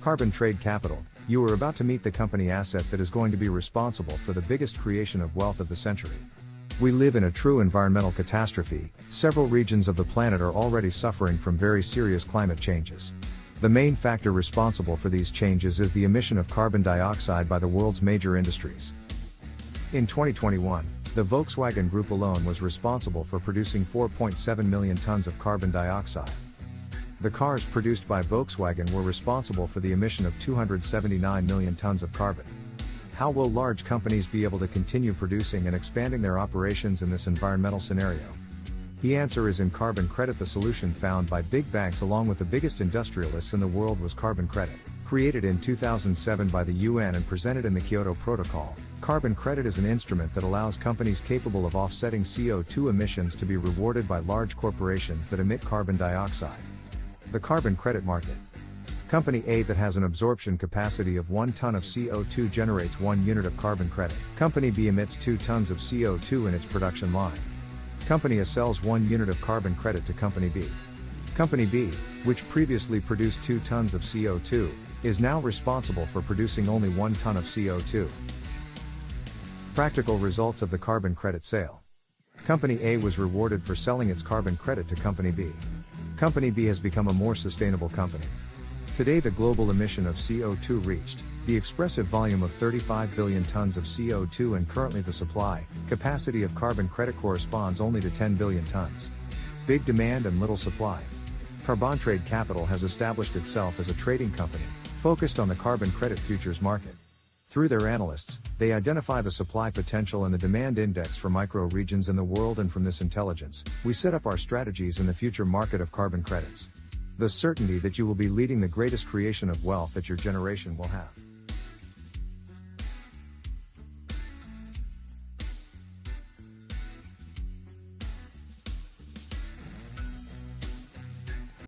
CARBONTRADE CAPITAL, you are about to meet the company asset that is going to be responsible for the biggest creation of wealth of the century. We live in a true environmental catastrophe. Several regions of the planet are already suffering from very serious climate changes. The main factor responsible for these changes is the emission of carbon dioxide by the world's major industries. In 2021, the Volkswagen Group alone was responsible for producing 4.7 million tons of carbon dioxide. The cars produced by Volkswagen were responsible for the emission of 279 million tons of carbon. How will large companies be able to continue producing and expanding their operations in this environmental scenario? The answer is in carbon credit. The solution found by big banks along with the biggest industrialists in the world was carbon credit. Created in 2007 by the UN and presented in the Kyoto Protocol, carbon credit is an instrument that allows companies capable of offsetting CO2 emissions to be rewarded by large corporations that emit carbon dioxide. The carbon credit market. Company A that has an absorption capacity of 1 ton of CO2 generates 1 unit of carbon credit. Company B emits 2 tons of CO2 in its production line. Company A sells 1 unit of carbon credit to Company B. Company B, which previously produced 2 tons of CO2, is now responsible for producing only 1 ton of CO2. Practical results of the carbon credit sale. Company A was rewarded for selling its carbon credit to Company B. Company B has become a more sustainable company. Today the global emission of CO2 reached the expressive volume of 35 billion tons of CO2, and currently the supply capacity of carbon credit corresponds only to 10 billion tons. Big demand and little supply. CARBONTRADE Capital has established itself as a trading company, focused on the carbon credit futures market. Through their analysts, they identify the supply potential and the demand index for micro-regions in the world, and from this intelligence, we set up our strategies in the future market of carbon credits. The certainty that you will be leading the greatest creation of wealth that your generation will have.